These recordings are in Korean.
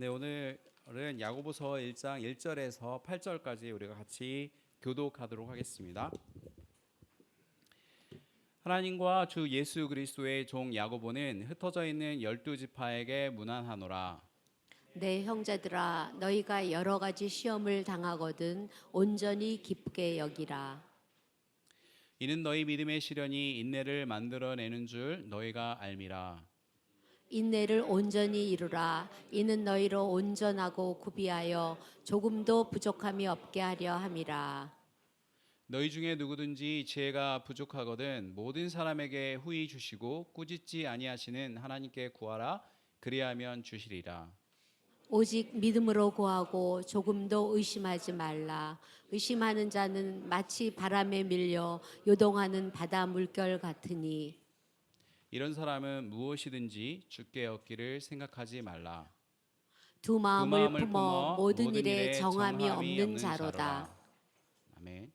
네, 오늘은 야고보서 1장 1절에서 8절까지 우리가 같이 교독하도록 하겠습니다. 하나님과 주 예수 그리스도의 종 야고보는 흩어져 있는 12지파에게 문안하노라. 내 형제들아, 너희가 여러 가지 시험을 당하거든 온전히 기쁘게 여기라. 이는 너희 믿음의 시련이 인내를 만들어내는 줄 너희가 알미라. 인내를 온전히 이루라. 이는 너희로 온전하고 구비하여 조금도 부족함이 없게 하려 함이라. 너희 중에 누구든지 지혜가 부족하거든 모든 사람에게 후히 주시고 꾸짖지 아니하시는 하나님께 구하라. 그리하면 주시리라. 오직 믿음으로 구하고 조금도 의심하지 말라. 의심하는 자는 마치 바람에 밀려 요동하는 바다 물결 같으니 이런 사람은 무엇이든지 주께 얻기를 생각하지 말라. 두 두 마음을 마음을 품어 품어 모든 일에 정함이 없는 자로라. 자로다. 아멘.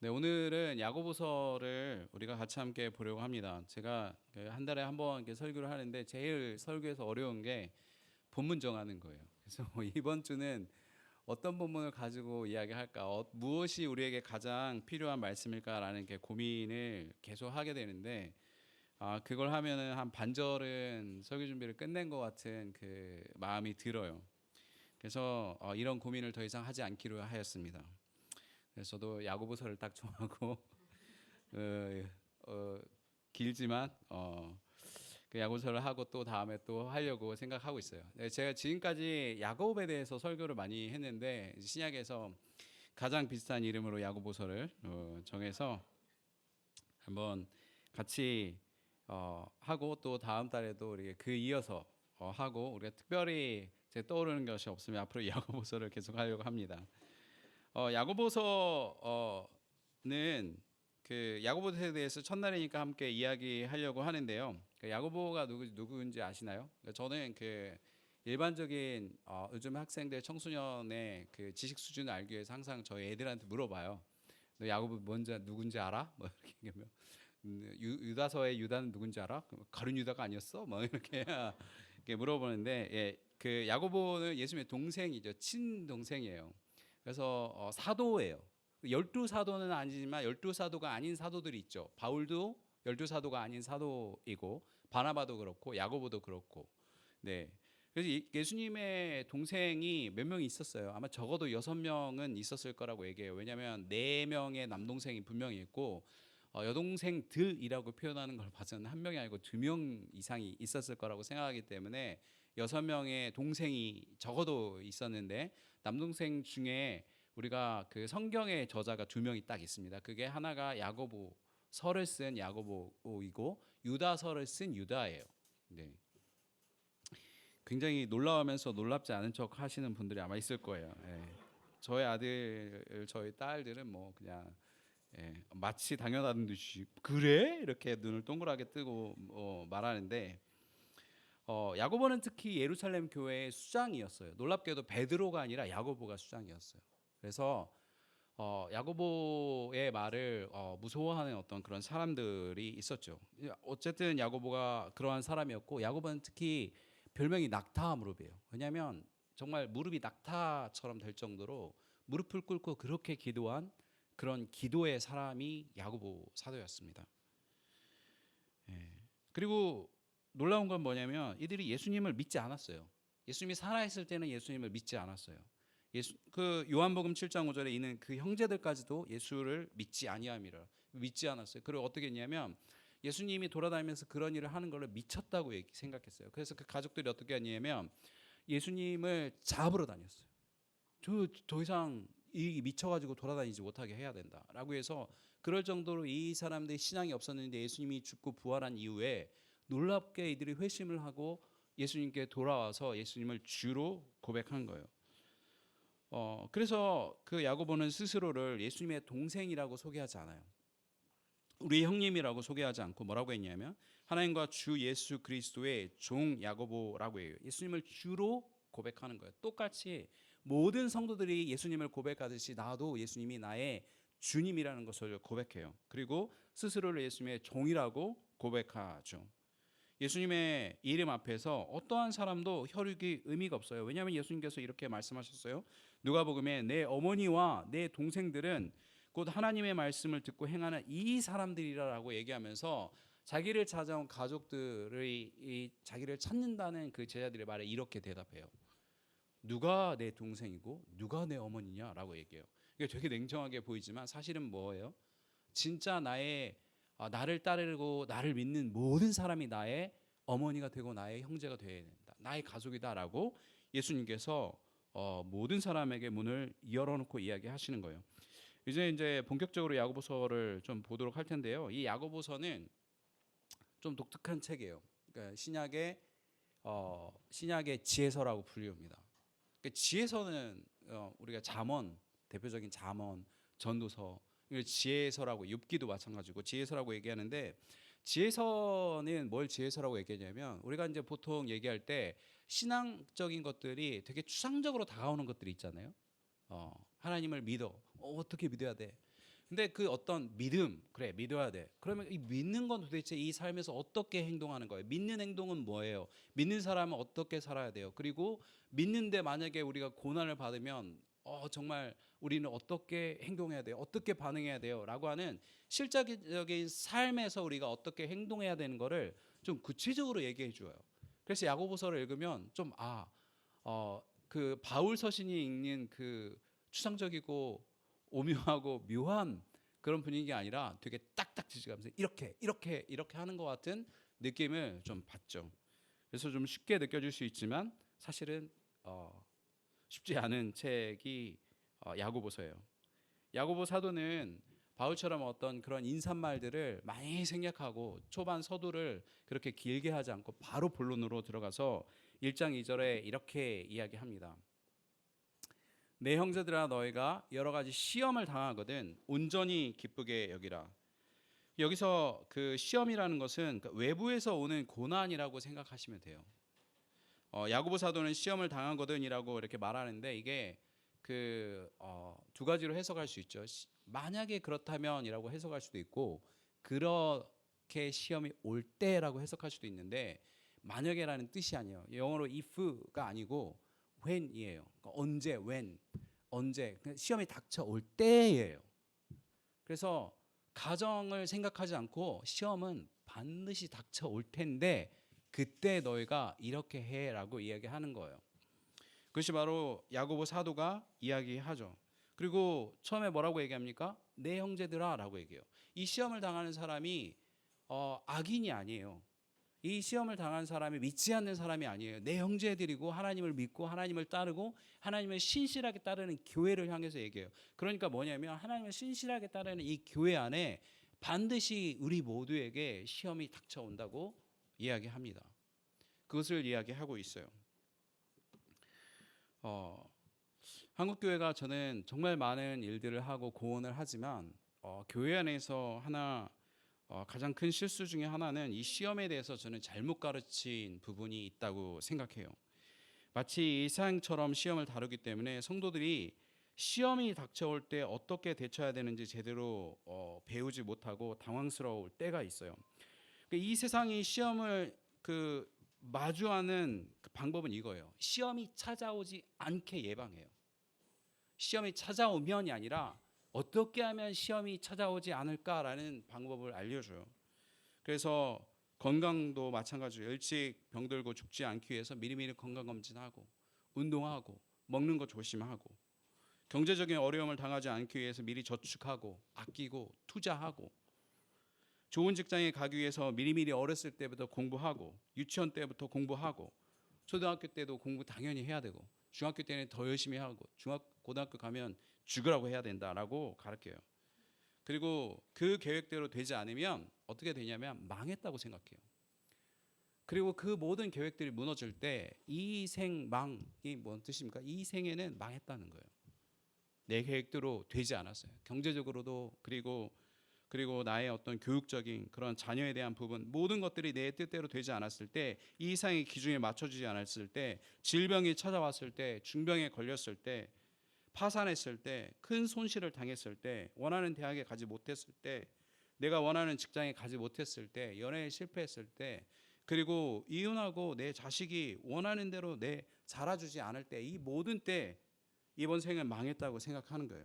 네, 오늘은 야고보서를 우리가 같이 함께 보려고 합니다. 제가 한 달에 한 번 이렇게 설교를 하는데 제일 설교에서 어려운 게 본문 정하는 거예요. 그래서 이번 주는 어떤 본문을 가지고 이야기할까, 무엇이 우리에게 가장 필요한 말씀일까라는 게 고민을 계속 하게 되는데, 그걸 하면은 한 반절은 설교 준비를 끝낸 것 같은 그 마음이 들어요. 그래서 이런 고민을 더 이상 하지 않기로 하였습니다. 그래서 저도 야고보서를 딱 정하고 어, 어, 길지만 그 야고보서를 하고 또 다음에 또 하려고 생각하고 있어요. 네, 제가 지금까지 야고보에 대해서 설교를 많이 했는데 신약에서 가장 비슷한 이름으로 야고보서를 정해서 한번 같이 하고 또 다음 달에도 우리 그 이어서 하고 우리가 특별히 제 떠오르는 것이 없으면 앞으로 야고보서를 계속 하려고 합니다. 야고보서는 그 야고보서에 대해서 첫날이니까 함께 이야기하려고 하는데요. 그 야고보가 누구인지 아시나요? 저는 그 일반적인 요즘 학생들 청소년의 그 지식 수준을 알기 위해서 항상 저희 애들한테 물어봐요. 너 야고보 뭔지 누군지 알아? 뭐 이렇게 얘기하면 유다서의 유다는 누군지 알아? 가룟 유다가 아니었어? 뭐 이렇게 물어보는데 그 야고보는 예수님의 동생이죠. 친동생이에요. 그래서 사도예요. 12사도는 아니지만 12사도가 아닌 사도들이 있죠. 바울도 12사도가 아닌 사도이고 바나바도 그렇고 야고보도 그렇고. 네. 그래서 예수님의 동생이 몇 명이 있었어요. 아마 적어도 6명은 있었을 거라고 얘기해요. 왜냐하면 4명의 남동생이 분명히 있고 여동생들이라고 표현하는 걸 봐서는 한 명이 아니고 2명 이상이 있었을 거라고 생각하기 때문에 6명의 동생이 적어도 있었는데 남동생 중에 우리가 그 성경의 저자가 2명이 딱 있습니다. 그게 하나가 야고보서를 쓴 야고보이고 유다서를 쓴 유다예요. 네. 굉장히 놀라우면서 놀랍지 않은 척 하시는 분들이 아마 있을 거예요. 예. 저희 아들, 저희 딸들은 뭐 그냥 마치 당연한 듯이 그래? 이렇게 눈을 동그랗게 뜨고 말하는데 야고보는 특히 예루살렘 교회의 수장이었어요. 놀랍게도 베드로가 아니라 야고보가 수장이었어요. 그래서 야고보의 말을 무서워하는 어떤 그런 사람들이 있었죠. 어쨌든 야고보가 그러한 사람이었고 야고보는 특히 별명이 낙타 무릎이에요. 왜냐하면 정말 무릎이 낙타처럼 될 정도로 무릎을 꿇고 그렇게 기도한 그런 기도의 사람이 야고보 사도였습니다. 그리고 놀라운 건 뭐냐면 이들이 예수님을 믿지 않았어요. 예수님이 살아있을 때는 예수님을 믿지 않았어요. 그 요한복음 7장 5절에 있는 그 형제들까지도 예수를 믿지 아니함이라 믿지 않았어요. 그리고 어떻게 했냐면 예수님이 돌아다니면서 그런 일을 하는 걸 미쳤다고 생각했어요. 그래서 그 가족들이 어떻게 했냐면 예수님을 잡으러 다녔어요. 더 이상 이 미쳐가지고 돌아다니지 못하게 해야 된다라고 해서 그럴 정도로 이 사람들이 신앙이 없었는데 예수님이 죽고 부활한 이후에 놀랍게 이들이 회심을 하고 예수님께 돌아와서 예수님을 주로 고백한 거예요. 그래서 그 야고보는 스스로를 예수님의 동생이라고 소개하지 않아요. 우리 형님이라고 소개하지 않고 뭐라고 했냐면 하나님과 주 예수 그리스도의 종 야고보라고 해요. 예수님을 주로 고백하는 거예요. 똑같이 모든 성도들이 예수님을 고백하듯이 나도 예수님이 나의 주님이라는 것을 고백해요. 그리고 스스로를 예수님의 종이라고 고백하죠. 예수님의 이름 앞에서 어떠한 사람도 혈육이 의미가 없어요. 왜냐하면 예수님께서 이렇게 말씀하셨어요. 누가복음에 내 어머니와 내 동생들은 곧 하나님의 말씀을 듣고 행하는 이 사람들이라고 얘기하면서 자기를 찾아온 가족들의 이 자기를 찾는다는 그 제자들의 말에 이렇게 대답해요. 누가 내 동생이고 누가 내 어머니냐라고 얘기해요. 이게 되게 냉정하게 보이지만 사실은 뭐예요? 진짜 나를 따르고 나를 믿는 모든 사람이 나의 어머니가 되고 나의 형제가 되어야 된다. 나의 가족이다라고 예수님께서 모든 사람에게 문을 열어놓고 이야기하시는 거예요. 이제 본격적으로 야고보서를 좀 보도록 할 텐데요. 이 야고보서는 좀 독특한 책이에요. 그러니까 신약의 지혜서라고 불립니다. 그러니까 지혜서는 우리가 잠언, 대표적인 잠언, 전도서, 이걸 지혜서라고, 욥기도 마찬가지고 지혜서라고 얘기하는데, 지혜서는 뭘 지혜서라고 얘기하냐면 우리가 이제 보통 얘기할 때 신앙적인 것들이 되게 추상적으로 다가오는 것들이 있잖아요. 하나님을 믿어. 어떻게 믿어야 돼? 근데 그 어떤 믿음, 그래 믿어야 돼. 그러면 이 믿는 건 도대체 이 삶에서 어떻게 행동하는 거예요? 믿는 행동은 뭐예요? 믿는 사람은 어떻게 살아야 돼요? 그리고 믿는데 만약에 우리가 고난을 받으면 정말 우리는 어떻게 행동해야 돼요? 어떻게 반응해야 돼요? 라고 하는 실제적인 삶에서 우리가 어떻게 행동해야 되는 거를 좀 구체적으로 얘기해 줘요. 그래서 야고보서를 읽으면 좀 그 바울 서신이 읽는 그 추상적이고 오묘하고 묘한 그런 분위기가 아니라 되게 딱딱 지지가면서 이렇게 하는 것 같은 느낌을 좀 받죠. 그래서 좀 쉽게 느껴질 수 있지만 사실은 쉽지 않은 책이 야고보서예요. 야고보 사도는 바울처럼 어떤 그런 인사말들을 많이 생략하고 초반 서두를 그렇게 길게 하지 않고 바로 본론으로 들어가서 1장 2절에 이렇게 이야기합니다. 내 형제들아 너희가 여러 가지 시험을 당하거든 온전히 기쁘게 여기라. 여기서 그 시험이라는 것은 외부에서 오는 고난이라고 생각하시면 돼요. 야고보 사도는 시험을 당하거든이라고 이렇게 말하는데 이게 두 가지로 해석할 수 있죠. 만약에 그렇다면이라고 해석할 수도 있고 그렇게 시험이 올 때라고 해석할 수도 있는데 만약에라는 뜻이 아니에요. 영어로 if가 아니고 when이에요. 그러니까 언제, 언제 시험이 닥쳐올 때예요. 그래서 가정을 생각하지 않고 시험은 반드시 닥쳐올 텐데 그때 너희가 이렇게 해라고 이야기하는 거예요. 그것이 바로 야고보 사도가 이야기하죠. 그리고 처음에 뭐라고 얘기합니까? 내 형제들아라고 얘기해요. 이 시험을 당하는 사람이 악인이 아니에요. 이 시험을 당한 사람이 믿지 않는 사람이 아니에요. 내 형제들이고 하나님을 믿고 하나님을 따르고 하나님을 신실하게 따르는 교회를 향해서 얘기해요. 그러니까 뭐냐면 하나님을 신실하게 따르는 이 교회 안에 반드시 우리 모두에게 시험이 닥쳐온다고 이야기합니다. 그것을 이야기하고 있어요. 한국 교회가 저는 정말 많은 일들을 하고 고언을 하지만 교회 안에서 가장 큰 실수 중에 하나는 이 시험에 대해서 저는 잘못 가르친 부분이 있다고 생각해요. 마치 일상처럼 시험을 다루기 때문에 성도들이 시험이 닥쳐올 때 어떻게 대처해야 되는지 제대로 배우지 못하고 당황스러울 때가 있어요. 이 세상이 시험을 마주하는 그 방법은 이거예요. 시험이 찾아오지 않게 예방해요. 시험이 찾아오면이 아니라 어떻게 하면 시험이 찾아오지 않을까라는 방법을 알려줘요. 그래서 건강도 마찬가지로 일찍 병들고 죽지 않기 위해서 미리미리 건강검진하고 운동하고 먹는 거 조심하고 경제적인 어려움을 당하지 않기 위해서 미리 저축하고 아끼고 투자하고 좋은 직장에 가기 위해서 미리미리 어렸을 때부터 공부하고 유치원 때부터 공부하고 초등학교 때도 공부 당연히 해야 되고 중학교 때는 더 열심히 하고 고등학교 가면 죽으라고 해야 된다라고 가르쳐요. 그리고 그 계획대로 되지 않으면 어떻게 되냐면 망했다고 생각해요. 그리고 그 모든 계획들이 무너질 때 이 생망이 뭔 뜻입니까? 이 생에는 망했다는 거예요. 내 계획대로 되지 않았어요. 경제적으로도 그리고 그리고 나의 어떤 교육적인 그런 자녀에 대한 부분, 모든 것들이 내 뜻대로 되지 않았을 때, 이 이상의 기준에 맞춰지지 않았을 때, 질병이 찾아왔을 때, 중병에 걸렸을 때, 파산했을 때, 큰 손실을 당했을 때, 원하는 대학에 가지 못했을 때, 내가 원하는 직장에 가지 못했을 때, 연애에 실패했을 때, 그리고 이혼하고 내 자식이 원하는 대로 내 자라주지 않을 때, 이 모든 때 이번 생은 망했다고 생각하는 거예요.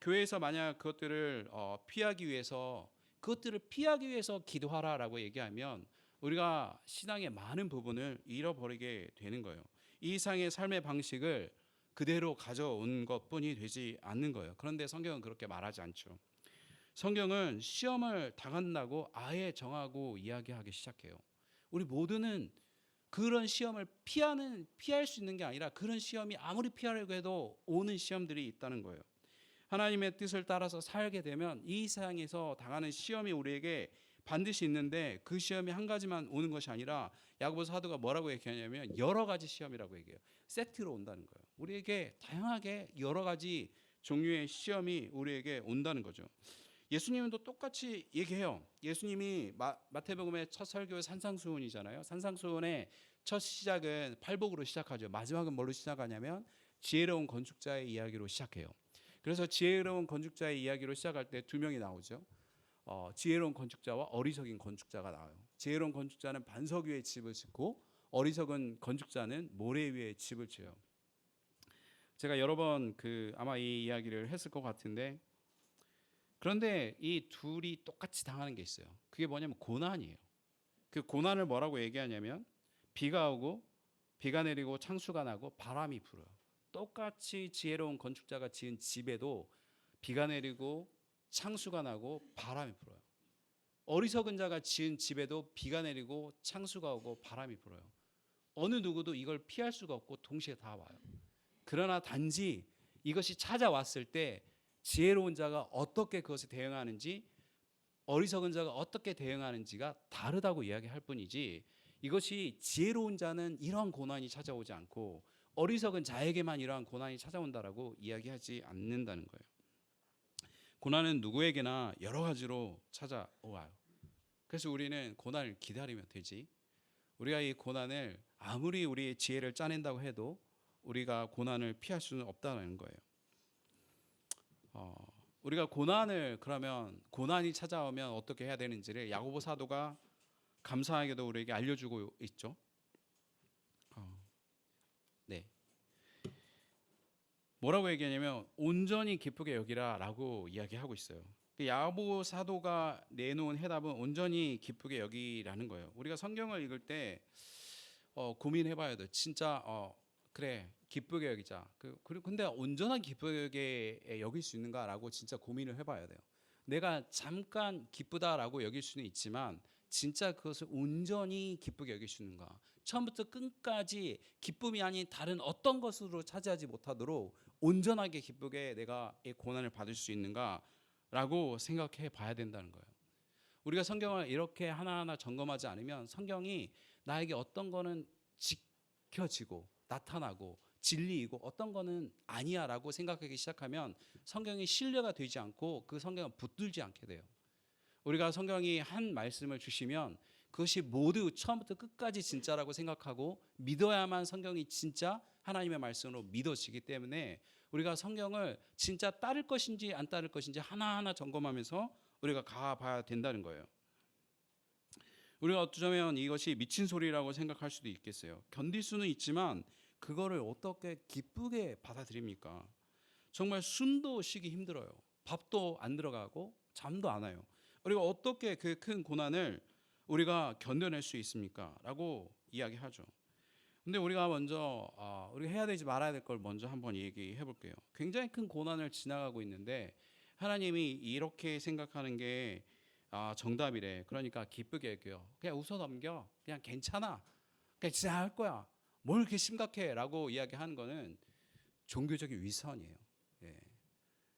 교회에서 만약 그것들을 피하기 위해서 기도하라라고 얘기하면 우리가 신앙의 많은 부분을 잃어버리게 되는 거예요. 이 이상의 삶의 방식을 그대로 가져온 것뿐이 되지 않는 거예요. 그런데 성경은 그렇게 말하지 않죠. 성경은 시험을 당한다고 아예 정하고 이야기하기 시작해요. 우리 모두는 그런 시험을 피할 수 있는 게 아니라 그런 시험이 아무리 피하려고 해도 오는 시험들이 있다는 거예요. 하나님의 뜻을 따라서 살게 되면 이 세상에서 당하는 시험이 우리에게 반드시 있는데, 그 시험이 한 가지만 오는 것이 아니라 야고보 사도가 뭐라고 얘기하냐면 여러 가지 시험이라고 얘기해요. 세트로 온다는 거예요. 우리에게 다양하게 여러 가지 종류의 시험이 우리에게 온다는 거죠. 예수님도 똑같이 얘기해요. 예수님이 마태복음의 첫 설교 산상수훈이잖아요. 산상수훈의 첫 시작은 팔복으로 시작하죠. 마지막은 뭘로 시작하냐면 지혜로운 건축자의 이야기로 시작해요. 그래서 지혜로운 건축자의 이야기로 시작할 때 두 명이 나오죠. 지혜로운 건축자와 어리석인 건축자가 나와요. 지혜로운 건축자는 반석 위에 집을 짓고 어리석은 건축자는 모래 위에 집을 지어요. 제가 여러 번 아마 이 이야기를 했을 것 같은데, 그런데 이 둘이 똑같이 당하는 게 있어요. 그게 뭐냐면 고난이에요. 그 고난을 뭐라고 얘기하냐면 비가 오고 비가 내리고 창수가 나고 바람이 불어요. 똑같이 지혜로운 건축자가 지은 집에도 비가 내리고 창수가 나고 바람이 불어요. 어리석은 자가 지은 집에도 비가 내리고 창수가 오고 바람이 불어요. 어느 누구도 이걸 피할 수가 없고 동시에 다 와요. 그러나 단지 이것이 찾아왔을 때 지혜로운 자가 어떻게 그것에 대응하는지, 어리석은 자가 어떻게 대응하는지가 다르다고 이야기할 뿐이지, 이것이 지혜로운 자는 이러한 고난이 찾아오지 않고 어리석은 자에게만 이러한 고난이 찾아온다라고 이야기하지 않는다는 거예요. 고난은 누구에게나 여러 가지로 찾아와요. 그래서 우리는 고난을 기다리면 되지, 우리가 이 고난을 아무리 우리의 지혜를 짜낸다고 해도 우리가 고난을 피할 수는 없다는 거예요. 우리가 그러면 고난이 찾아오면 어떻게 해야 되는지를 야고보 사도가 감사하게도 우리에게 알려주고 있죠. 네. 뭐라고 얘기하냐면 온전히 기쁘게 여기라라고 이야기하고 있어요. 야고보 사도가 내놓은 해답은 온전히 기쁘게 여기라는 거예요. 우리가 성경을 읽을 때 고민해봐야 돼. 진짜 그래 기쁘게 여기자. 근데 온전한 기쁘게 여길 수 있는가라고 진짜 고민을 해봐야 돼요. 내가 잠깐 기쁘다라고 여길 수는 있지만 진짜 그것을 온전히 기쁘게 여길 수 있는가? 처음부터 끝까지 기쁨이 아닌 다른 어떤 것으로 차지하지 못하도록 온전하게 기쁘게 내가 이 고난을 받을 수 있는가라고 생각해 봐야 된다는 거예요. 우리가 성경을 이렇게 하나하나 점검하지 않으면 성경이 나에게 어떤 거는 지켜지고 나타나고 진리이고 어떤 거는 아니야라고 생각하기 시작하면 성경이 신뢰가 되지 않고 그 성경을 붙들지 않게 돼요. 우리가 성경이 한 말씀을 주시면 그것이 모두 처음부터 끝까지 진짜라고 생각하고 믿어야만 성경이 진짜 하나님의 말씀으로 믿어지기 때문에 우리가 성경을 진짜 따를 것인지 안 따를 것인지 하나하나 점검하면서 우리가 가봐야 된다는 거예요. 우리가 어쩌면 이것이 미친 소리라고 생각할 수도 있겠어요. 견딜 수는 있지만 그거를 어떻게 기쁘게 받아들입니까? 정말 숨도 쉬기 힘들어요. 밥도 안 들어가고 잠도 안 와요. 우리가 어떻게 그 큰 고난을 우리가 견뎌낼 수 있습니까? 라고 이야기하죠. 근데 우리가 먼저 우리가 해야 되지 말아야 될 걸 먼저 한번 얘기해 볼게요. 굉장히 큰 고난을 지나가고 있는데 하나님이 이렇게 생각하는 게 정답이래. 그러니까 기쁘게 여겨요. 그냥 웃어 넘겨. 그냥 괜찮아. 그냥 지나갈 거야. 뭘 이렇게 심각해? 라고 이야기하는 거는 종교적인 위선이에요. 예.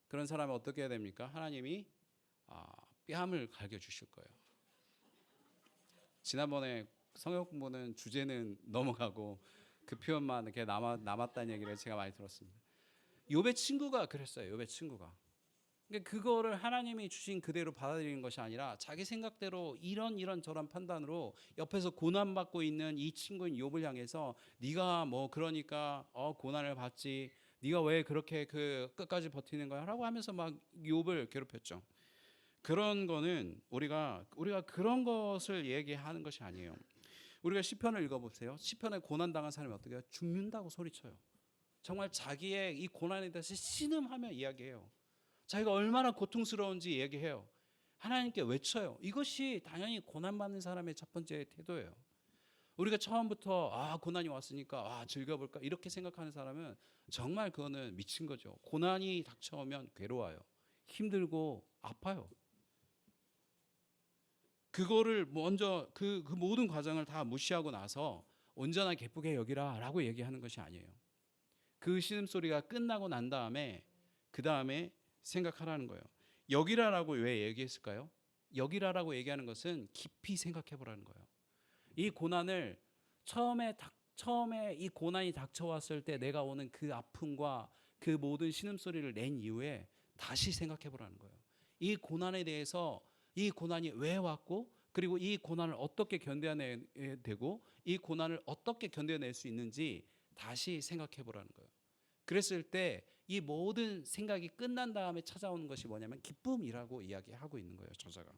그런 사람은 어떻게 해야 됩니까? 하나님이 뺨을 갈겨 주실 거예요. 지난번에 성역 공부는 주제는 넘어가고 그 표현만 이렇게 남았다는 얘기를 제가 많이 들었습니다. 욥의 친구가 그랬어요. 욥의 친구가 그러니까 그거를 하나님이 주신 그대로 받아들이는 것이 아니라 자기 생각대로 이런 저런 판단으로 옆에서 고난받고 있는 이 친구인 욥을 향해서 네가 뭐 그러니까 고난을 받지, 네가 왜 그렇게 그 끝까지 버티는 거야라고 하면서 막 욥을 괴롭혔죠. 그런 거는 우리가 그런 것을 얘기하는 것이 아니에요. 우리가 시편을 읽어보세요. 시편에 고난 당한 사람이 어떻게 해요? 죽는다고 소리쳐요. 정말 자기의 이 고난에 대해서 신음하며 이야기해요. 자기가 얼마나 고통스러운지 얘기해요. 하나님께 외쳐요. 이것이 당연히 고난받는 사람의 첫 번째 태도예요. 우리가 처음부터 고난이 왔으니까 즐겨볼까 이렇게 생각하는 사람은 정말 그거는 미친 거죠. 고난이 닥쳐오면 괴로워요. 힘들고 아파요. 그거를 먼저 그 모든 과정을 다 무시하고 나서 온전하게 기쁘게 여기라라고 얘기하는 것이 아니에요. 그 신음소리가 끝나고 난 다음에 그 다음에 생각하라는 거예요. 여기라라고 왜 얘기했을까요? 여기라라고 얘기하는 것은 깊이 생각해 보라는 거예요. 이 고난을 처음에 이 고난이 닥쳐왔을 때 내가 오는 그 아픔과 그 모든 신음소리를 낸 이후에 다시 생각해 보라는 거예요. 이 고난에 대해서 이 고난이 왜 왔고 그리고 이 고난을 어떻게 견뎌내야 되고 이 고난을 어떻게 견뎌낼 수 있는지 다시 생각해 보라는 거예요. 그랬을 때 이 모든 생각이 끝난 다음에 찾아오는 것이 뭐냐면 기쁨이라고 이야기하고 있는 거예요, 저자가.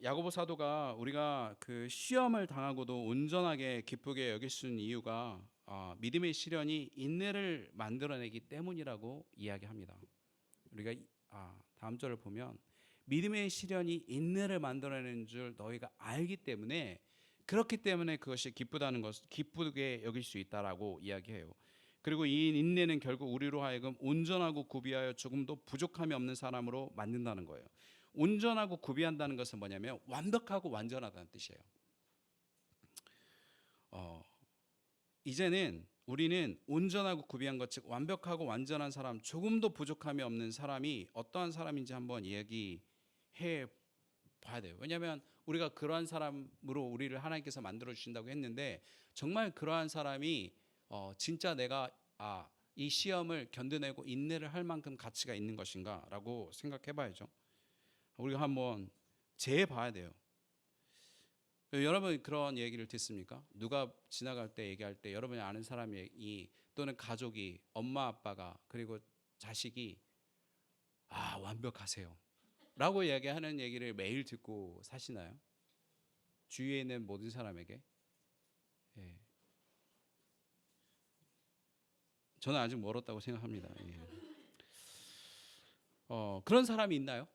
야고보 사도가 우리가 그 시험을 당하고도 온전하게 기쁘게 여길 수 있는 이유가 믿음의 시련이 인내를 만들어내기 때문이라고 이야기합니다. 우리가 다음 절을 보면 믿음의 시련이 인내를 만들어내는 줄 너희가 알기 때문에 그렇기 때문에 그것이 기쁘다는 것을 기쁘게 여길 수 있다라고 이야기해요. 그리고 이 인내는 결국 우리로 하여금 온전하고 구비하여 조금도 부족함이 없는 사람으로 만든다는 거예요. 온전하고 구비한다는 것은 뭐냐면 완벽하고 완전하다는 뜻이에요. 이제는 우리는 온전하고 구비한 것, 즉 완벽하고 완전한 사람, 조금도 부족함이 없는 사람이 어떠한 사람인지 한번 얘기해 봐야 돼요. 왜냐하면 우리가 그러한 사람으로 우리를 하나님께서 만들어 주신다고 했는데 정말 그러한 사람이 진짜 내가 이 시험을 견뎌내고 인내를 할 만큼 가치가 있는 것인가라고 생각해 봐야죠. 우리가 한번 재봐야 돼요. 여러분 그런 얘기를 듣습니까? 누가 지나갈 때 얘기할 때 여러분이 아는 사람이 또는 가족이 엄마 아빠가 그리고 자식이 완벽하세요 라고 얘기하는 얘기를 매일 듣고 사시나요? 주위에 있는 모든 사람에게? 예. 저는 아직 멀었다고 생각합니다. 예. 그런 사람이 있나요?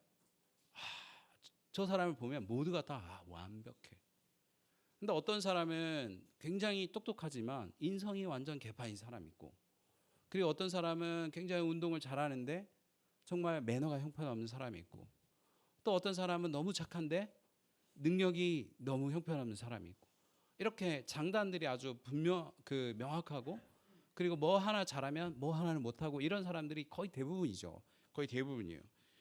저 사람을 보면 모두가 다 완벽해. 근데 어떤 사람은 굉장히 똑똑하지만 인성이 완전 개판인 사람이 있고, 그리고 어떤 사람은 굉장히 운동을 잘하는데 정말 매너가 형편없는 사람이 있고, 또 어떤 사람은 너무 착한데 능력이 너무 형편없는 사람이 있고, 이렇게 장단들이 아주 명확하고, 그리고 뭐 하나 잘하면 뭐 하나는 못하고 이런 사람들이 거의 대부분이죠. 거의 대부분이에요.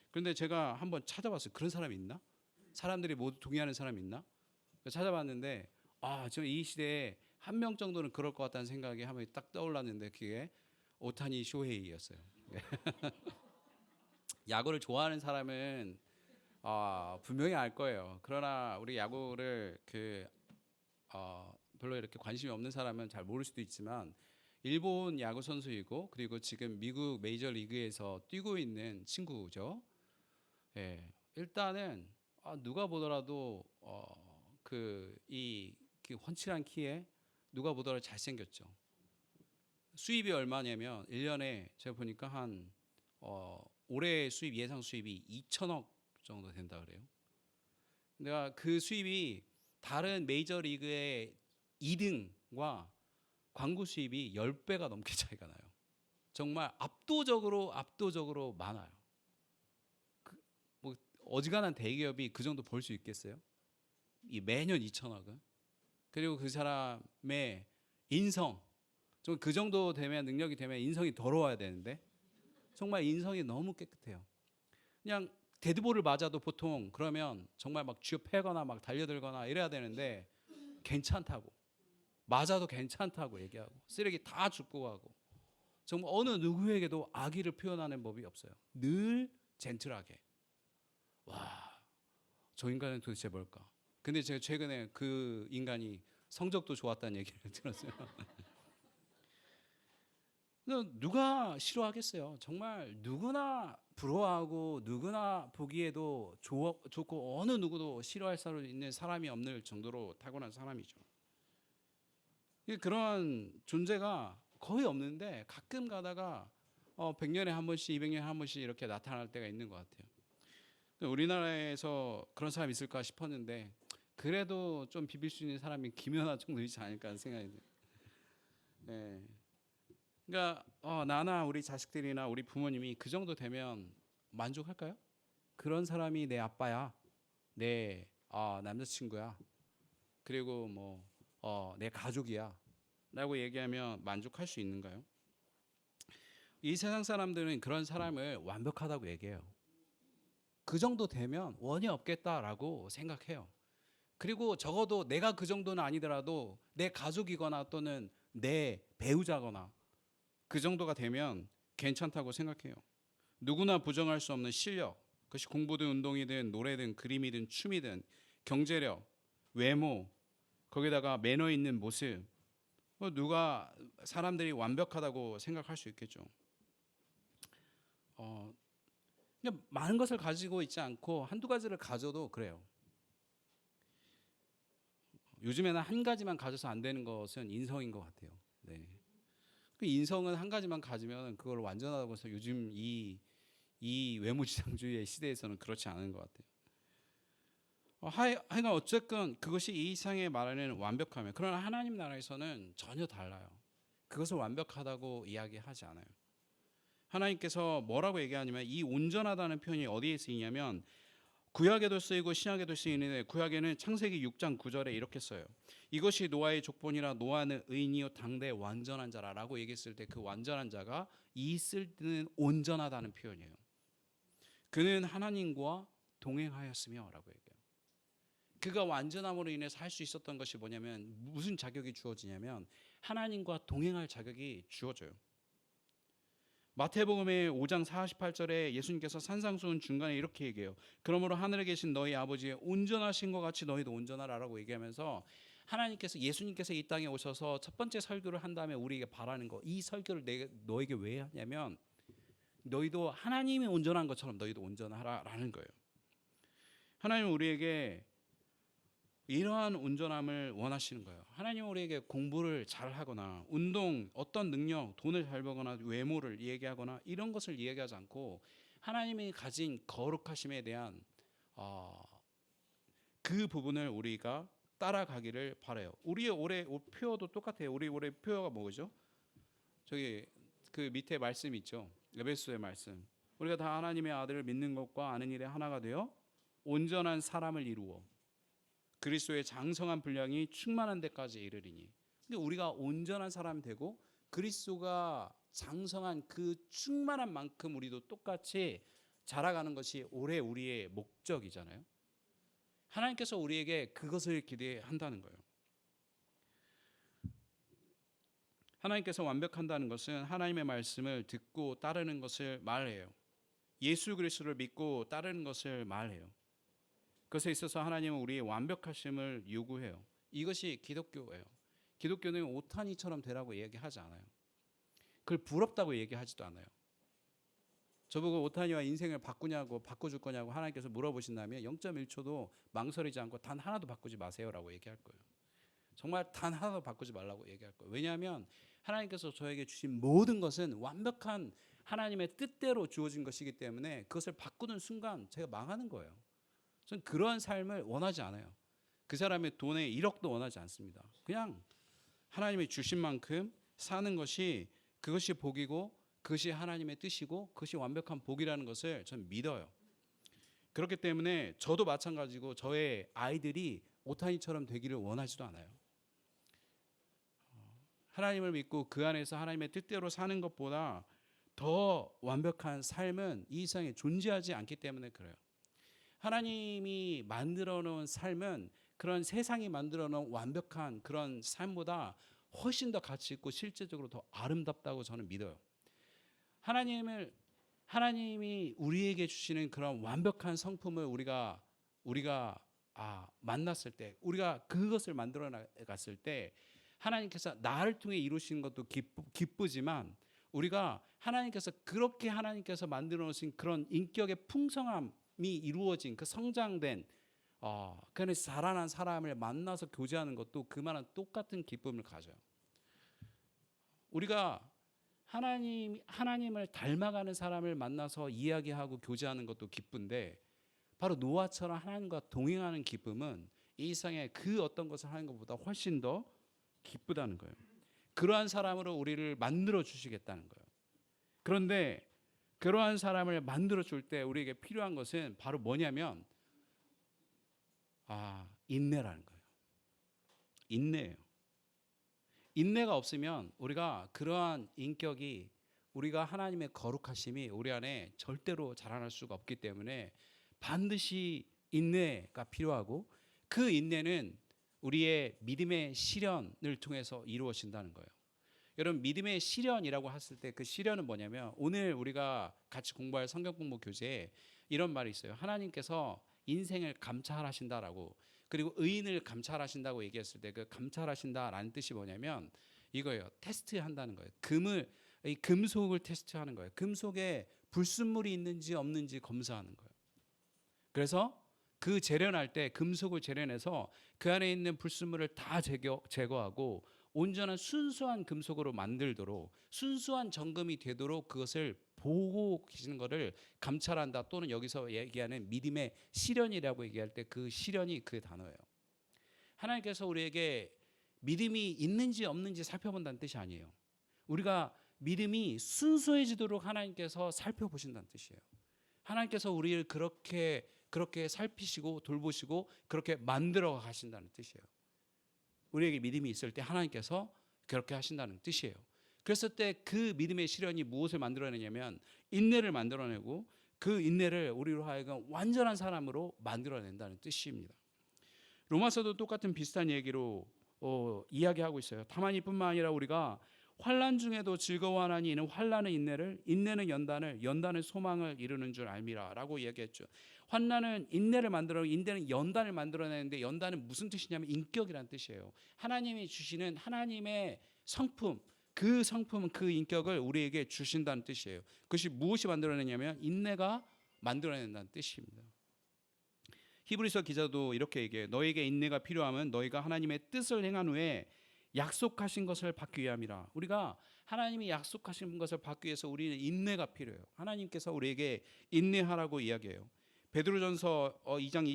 그런데 제가 한번 찾아봤어요. 그런 사람이 있나? 사람들이 모두 동의하는 사람이 있나? 찾아봤는데 저 이 시대에 한 명 정도는 그럴 것 같다는 생각이 한번 딱 떠올랐는데 그게 오타니 쇼헤이였어요. 야구를 좋아하는 사람은 분명히 알 거예요. 그러나 우리 야구를 별로 이렇게 관심이 없는 사람은 잘 모를 수도 있지만 일본 야구 선수이고 그리고 지금 미국 메이저 리그에서 뛰고 있는 친구죠. 예, 일단은 누가 보더라도 이 훤칠한 키에 누가 보더라도 잘생겼죠. 수입이 얼마냐면 1년에 제가 보니까 한 올해 수입 예상 수입이 2천억 정도 된다 그래요. 내가 그 수입이 다른 메이저 리그의 2등과 광고 수입이 10배가 넘게 차이가 나요. 정말 압도적으로 많아요. 뭐 어지간한 대기업이 그 정도 벌 수 있겠어요? 이 매년 2천억은. 그리고 그 사람의 인성, 좀 그 정도 되면 능력이 되면 인성이 더러워야 되는데 정말 인성이 너무 깨끗해요. 그냥 데드볼을 맞아도 보통 그러면 정말 막 쥐어 패거나 막 달려들거나 이래야 되는데 괜찮다고, 맞아도 괜찮다고 얘기하고 쓰레기 다 줍고 가고 정말 어느 누구에게도 악의를 표현하는 법이 없어요. 늘 젠틀하게. 와, 저 인간은 도대체 뭘까? 근데 제가 최근에 그 인간이 성적도 좋았다는 얘기를 들었어요. 누가 싫어하겠어요? 정말 누구나 부러워하고 누구나 보기에도 좋고 어느 누구도 싫어할 수 있는 사람이 없는 정도로 타고난 사람이죠. 그런 존재가 거의 없는데 가끔 가다가 100년에 한 번씩 200년에 한 번씩 이렇게 나타날 때가 있는 것 같아요. 우리나라에서 그런 사람이 있을까 싶었는데 그래도 좀 비빌 수 있는 사람이 김연아 정도 있지 않을까 하는 생각이 들어요. 네. 그러니까 나나 우리 자식들이나 우리 부모님이 그 정도 되면 만족할까요? 그런 사람이 내 아빠야, 내 남자친구야, 그리고 내 가족이야 라고 얘기하면 만족할 수 있는가요? 이 세상 사람들은 그런 사람을 완벽하다고 얘기해요. 그 정도 되면 원이 없겠다라고 생각해요. 그리고 적어도 내가 그 정도는 아니더라도 내 가족이거나 또는 내 배우자거나 그 정도가 되면 괜찮다고 생각해요. 누구나 부정할 수 없는 실력, 그것이 공부든 운동이든 노래든 그림이든 춤이든 경제력, 외모, 거기다가 매너 있는 모습, 누가 사람들이 완벽하다고 생각할 수 있겠죠. 그냥 많은 것을 가지고 있지 않고 한두 가지를 가져도 그래요. 요즘에는 한 가지만 가져서 안 되는 것은 인성인 것 같아요. 네. 그 인성은 한 가지만 가지면 그걸 완전하다고 해서 요즘 이 외모지상주의의 시대에서는 그렇지 않은 것 같아요. 하여간 어쨌든 그것이 이 이상에 말하는 완벽함이에요. 그러나 하나님 나라에서는 전혀 달라요. 그것을 완벽하다고 이야기하지 않아요. 하나님께서 뭐라고 얘기하냐면 이 온전하다는 표현이 어디에 쓰이냐면 구약에도 쓰이고 신약에도 쓰이는데 구약에는 창세기 6장 9절에 이렇게 써요. 이것이 노아의 족본이라 노아는 의인이요 당대 완전한 자라라고 얘기했을 때 그 완전한 자가 이 쓸 때는 온전하다는 표현이에요. 그는 하나님과 동행하였으며라고 얘기해요. 그가 완전함으로 인해서 할 수 있었던 것이 뭐냐면 무슨 자격이 주어지냐면 하나님과 동행할 자격이 주어져요. 마태복음의 5장 48절에 예수님께서 산상수훈 중간에 이렇게 얘기해요. 그러므로 하늘에 계신 너희 아버지의 온전하신 것 같이 너희도 온전하라라고 얘기하면서 하나님께서 예수님께서 이 땅에 오셔서 첫 번째 설교를 한 다음에 우리에게 바라는 거, 이 설교를 너에게 왜 하냐면 너희도 하나님이 온전한 것처럼 너희도 온전하라라는 거예요. 하나님은 우리에게 이러한 온전함을 원하시는 거예요. 하나님은 우리에게 공부를 잘하거나 운동, 어떤 능력, 돈을 잘 벌거나 외모를 얘기하거나 이런 것을 이야기하지 않고 하나님이 가진 거룩하심에 대한 그 부분을 우리가 따라가기를 바라요. 우리의 올해 표어도 똑같아요. 우리 올해 표어가 뭐죠? 저기 그 밑에 말씀 있죠. 에베소의 말씀. 우리가 다 하나님의 아들을 믿는 것과 아는 일에 하나가 되어 온전한 사람을 이루어 그리스도의 장성한 분량이 충만한 데까지 이르리니. 근데 우리가 온전한 사람 되고 그리스도가 장성한 그 충만한 만큼 우리도 똑같이 자라가는 것이 올해 우리의 목적이잖아요. 하나님께서 우리에게 그것을 기대한다는 거예요. 하나님께서 완벽한다는 것은 하나님의 말씀을 듣고 따르는 것을 말해요. 예수 그리스도를 믿고 따르는 것을 말해요. 그것에 있어서 하나님은 우리의 완벽하심을 요구해요. 이것이 기독교예요. 기독교는 오타니처럼 되라고 얘기하지 않아요. 그걸 부럽다고 얘기하지도 않아요. 저보고 오타니와 인생을 바꿔줄 거냐고 하나님께서 물어보신다면 0.1초도 망설이지 않고 단 하나도 바꾸지 마세요라고 얘기할 거예요. 정말 단 하나도 바꾸지 말라고 얘기할 거예요. 왜냐하면 하나님께서 저에게 주신 모든 것은 완벽한 하나님의 뜻대로 주어진 것이기 때문에 그것을 바꾸는 순간 제가 망하는 거예요. 저는 그러한 삶을 원하지 않아요. 그 사람의 돈에 1억도 원하지 않습니다. 그냥 하나님이 주신 만큼 사는 것이 그것이 복이고 그것이 하나님의 뜻이고 그것이 완벽한 복이라는 것을 저는 믿어요. 그렇기 때문에 저도 마찬가지고 저의 아이들이 오타니처럼 되기를 원하지도 않아요. 하나님을 믿고 그 안에서 하나님의 뜻대로 사는 것보다 더 완벽한 삶은 이 세상에 존재하지 않기 때문에 그래요. 하나님이 만들어 놓은 삶은 그런 세상이 만들어 놓은 완벽한 그런 삶보다 훨씬 더 가치 있고 실제적으로 더 아름답다고 저는 믿어요. 하나님이 우리에게 주시는 그런 완벽한 성품을 우리가 만났을 때, 우리가 그것을 만들어 나갔을 때 하나님께서 나를 통해 이루신 것도 기쁘지만 우리가 하나님께서 만들어 놓으신 그런 인격의 풍성함이 이루어진 그 성장된 그런 자라난 사람을 만나서 교제하는 것도 그만한 똑같은 기쁨을 가져요. 우리가 하나님을 닮아가는 사람을 만나서 이야기하고 교제하는 것도 기쁜데 바로 노아처럼 하나님과 동행하는 기쁨은 이 세상에 그 어떤 것을 하는 것보다 훨씬 더 기쁘다는 거예요. 그러한 사람으로 우리를 만들어 주시겠다는 거예요. 그런데 그러한 사람을 만들어 줄 때 우리에게 필요한 것은 바로 뭐냐면 인내라는 거예요. 인내예요. 인내가 없으면 우리가 그러한 인격이 우리가 하나님의 거룩하심이 우리 안에 절대로 자라날 수가 없기 때문에 반드시 인내가 필요하고 그 인내는 우리의 믿음의 시련을 통해서 이루어진다는 거예요. 여러분 믿음의 시련이라고 했을 때 그 시련은 뭐냐면 오늘 우리가 같이 공부할 성경 공부 교재에 이런 말이 있어요. 하나님께서 인생을 감찰하신다라고 그리고 의인을 감찰하신다고 얘기했을 때 그 감찰하신다라는 뜻이 뭐냐면 이거예요. 테스트한다는 거예요. 이 금속을 테스트하는 거예요. 금속에 불순물이 있는지 없는지 검사하는 거예요. 그래서 그 재련할 때 금속을 재련해서 그 안에 있는 불순물을 다 제거하고 온전한 순수한 금속으로 만들도록 순수한 정금이 되도록 그것을 보고 계시는 것을 감찰한다 또는 여기서 얘기하는 믿음의 시련이라고 얘기할 때 그 시련이 그 단어예요. 하나님께서 우리에게 믿음이 있는지 없는지 살펴본다는 뜻이 아니에요. 우리가 믿음이 순수해지도록 하나님께서 살펴보신다는 뜻이에요. 하나님께서 우리를 그렇게 살피시고 돌보시고 그렇게 만들어 가신다는 뜻이에요. 우리에게 믿음이 있을 때 하나님께서 그렇게 하신다는 뜻이에요. 그랬을 때 그 믿음의 시련이 무엇을 만들어내냐면 인내를 만들어내고 그 인내를 우리로 하여금 완전한 사람으로 만들어낸다는 뜻입니다. 로마서도 똑같은 비슷한 얘기로 이야기하고 있어요. 다만 이뿐만 아니라 우리가 환난 중에도 즐거워하나니 이는 환난은 인내를 인내는 연단을 연단은 소망을 이루는 줄 알미라라고 얘기했죠. 환난은 인내를 만들어 인내는 연단을 만들어내는데 연단은 무슨 뜻이냐면 인격이란 뜻이에요. 하나님이 주시는 하나님의 성품 그 성품은 그 인격을 우리에게 주신다는 뜻이에요. 그것이 무엇이 만들어내냐면 인내가 만들어낸다는 뜻입니다. 히브리서 기자도 이렇게 얘기해요. 너에게 인내가 필요하면 너희가 하나님의 뜻을 행한 후에 약속하신 것을 받기 위함이라. 우리가 하나님이 약속하신 것을 받기 위해서 우리는 인내가 필요해요. 하나님께서 우리에게 인내하라고 이야기해요. 베드로전서 2장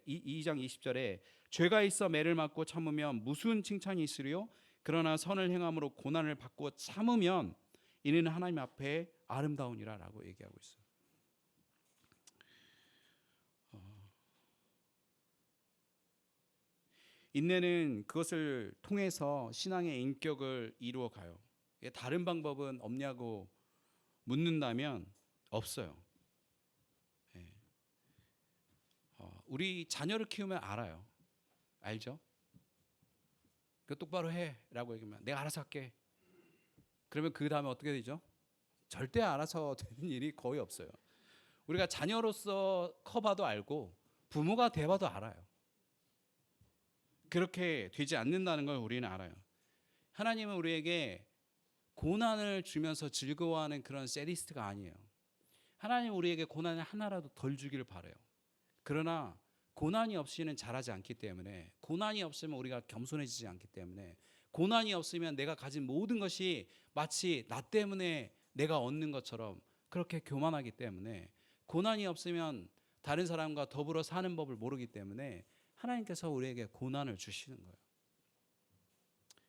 20절에 죄가 있어 매를 맞고 참으면 무슨 칭찬이 있으리요? 그러나 선을 행함으로 고난을 받고 참으면 이는 하나님 앞에 아름다우니라라고 얘기하고 있어요. 인내는 그것을 통해서 신앙의 인격을 이루어 가요. 다른 방법은 없냐고 묻는다면 없어요. 우리 자녀를 키우면 알아요. 알죠? 그 똑바로 해라고 얘기하면 내가 알아서 할게. 그러면 그 다음에 어떻게 되죠? 절대 알아서 되는 일이 거의 없어요. 우리가 자녀로서 커봐도 알고 부모가 돼봐도 알아요. 그렇게 되지 않는다는 걸 우리는 알아요. 하나님은 우리에게 고난을 주면서 즐거워하는 그런 세디스트가 아니에요. 하나님은 우리에게 고난을 하나라도 덜 주기를 바라요. 그러나 고난이 없이는 자라지 않기 때문에 고난이 없으면 우리가 겸손해지지 않기 때문에 고난이 없으면 내가 가진 모든 것이 마치 나 때문에 내가 얻는 것처럼 그렇게 교만하기 때문에 고난이 없으면 다른 사람과 더불어 사는 법을 모르기 때문에 하나님께서 우리에게 고난을 주시는 거예요.